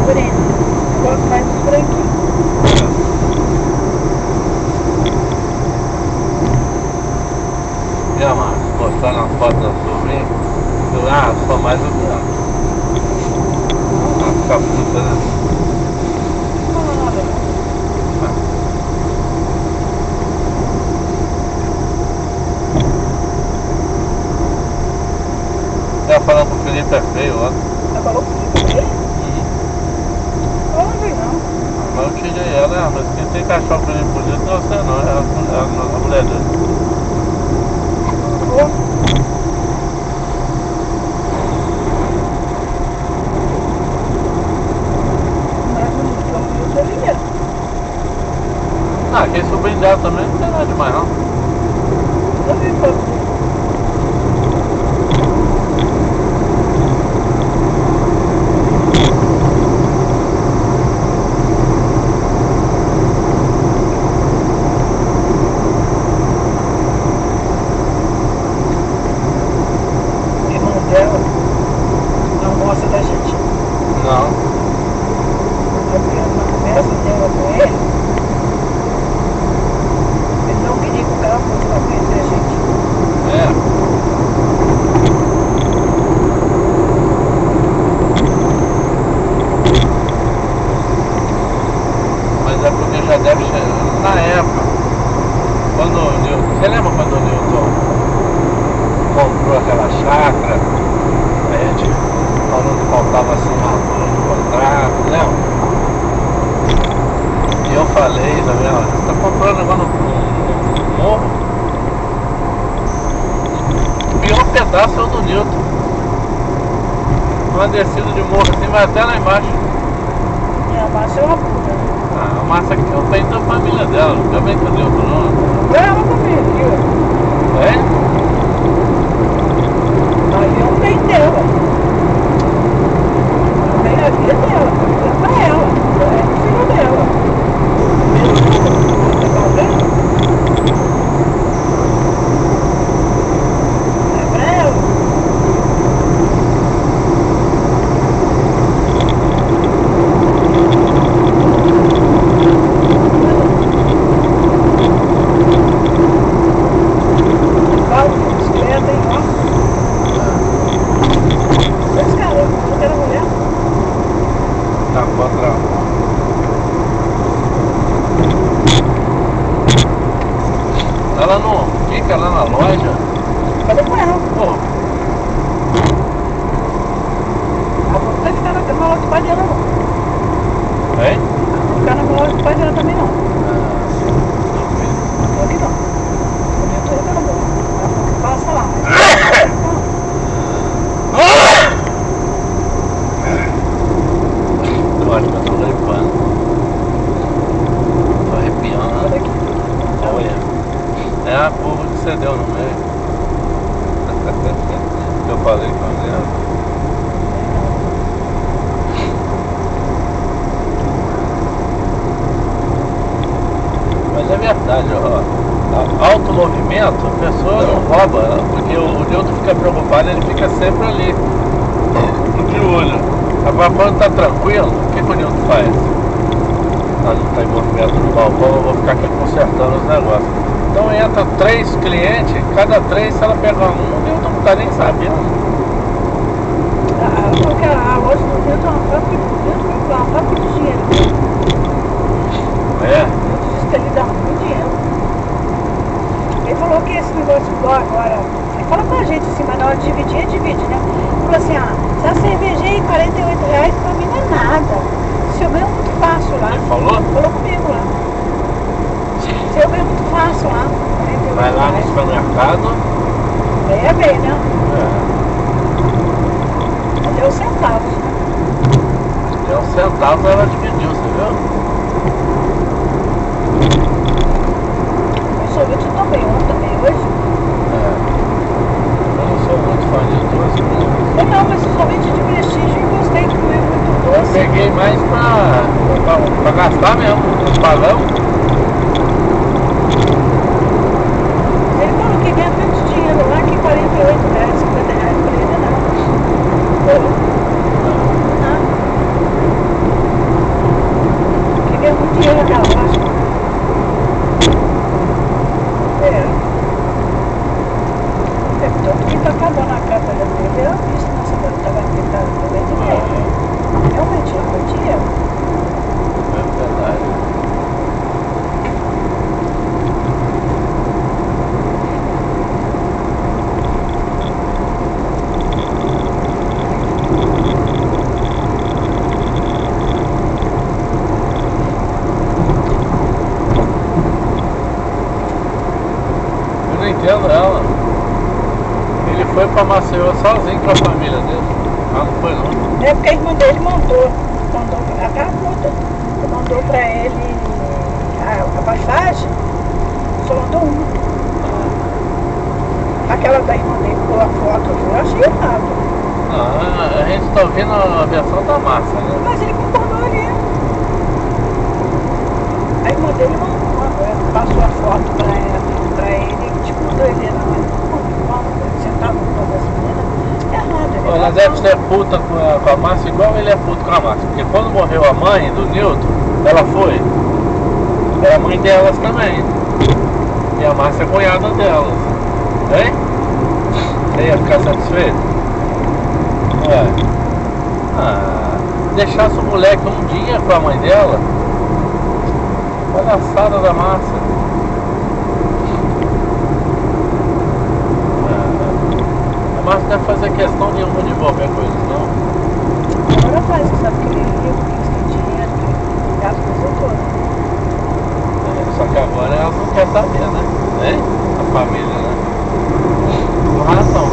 Moreno. Eu gosto mais dos branquinhos. E a Márcia, postando as fotos da sobrinha? Eu sou mais o branco. Fica puta, né? Não fala nada, não. Ela falando que o Felipe é feio ontem. Ela falou que o Felipe é feio? Eu não vi, não. Mas eu tirei ela, mas quem tem que achar o Felipe bonito não é você não, é a mulher dele. Pô. Ah, quem sobrinho dela também não tem nada demais não. Eu vi foto. Você lembra quando o Newton comprou aquela chácara? A gente falou que faltava assinatura no contrato, lembra? E eu falei também, ó, você está comprando agora no morro? O pior pedaço é o do Newton. Uma descida de morro assim, vai até lá embaixo. E a Márcia é uma puta. Ah, a Márcia aqui não tem da família dela, não também com o Newton não. Ela também aqui, ó. É? Aí eu tenho dela. Também a vida dela. É pra ela. É o filho dela. Você tá vendo? É pra ela. Ela não fica lá na loja? Cadê com ela? Pô. Ela não vai ficar na loja do pai dela, não. Hein? Ela não ficar na loja do pai dela também, não. Eu que não. Eu tô indo na boa. Ela falou que passa lá, mas... Eu acho que eu tô gripando. Tô arrepiando. Olha aqui. Olha. É a curva que você deu no meio. Que eu falei com ela. Mas é verdade, ó. Alto movimento, a pessoa não rouba, porque o Newton fica preocupado, ele fica sempre ali, de olho. Agora quando tá tranquilo, o que o Newton faz? Ah, não tá em movimento no balcão, eu vou ficar aqui consertando os negócios. Então entra 3 clientes, cada 3, se ela pegar um, o Newton não tá nem sabendo. Ela falou que a loja do Newton é uma fábrica de dinheiro. É? O Newton disse que ele dá muito dinheiro. Ele falou que esse negócio igual agora, ele fala com a gente assim, mas na hora de dividir, divide, né? Ele falou assim, essa cerveja aí, R$48 pra mim não é nada. Se eu ganho muito fácil lá. Ele falou? Falou comigo lá. Se eu ganho muito fácil lá, R$48. Vai lá no supermercado. É bem, né? É. Deu centavos, né? Deu um centavo, ela dividiu, você viu? O sorvete eu tomei ontem também, hoje. É. Eu não sou muito fã de doce, né? Não, mas o sorvete de prestígio eu gostei de comer muito Eu doce. peguei mais pra gastar mesmo, nos balão. Ele falou que ganha tanto dinheiro lá que R$48, R$50 pra ele não. Foi. sozinho com a família dele. Ah, não foi não? É porque a irmã dele mandou até a puta, mandou pra ele a passagem, só mandou uma. Aquela da irmã dele com a foto, eu achei errado. Não, a gente tá ouvindo a versão da massa, né? Mas ele concordou ali. A irmã dele passou a foto pra ele e tipo, mandou ele não, sentado no colo dessa menina. Errado. Ela deve ser puta com a Márcia igual ele é puto com a Márcia. Porque quando morreu a mãe do Nilton, ela foi. Era a mãe delas também. E a Márcia é cunhada delas. Hein? Você ia ficar satisfeito? Ué. Deixasse o moleque um dia com a mãe dela. Palhaçada da Márcia. A Márcia deve fazer questão nenhuma de qualquer coisa, não? Agora faz, você sabe que ele é rico, que tem dinheiro, que gasta com seu todo. Só que agora elas não querem saber, né? A família, né? Com razão.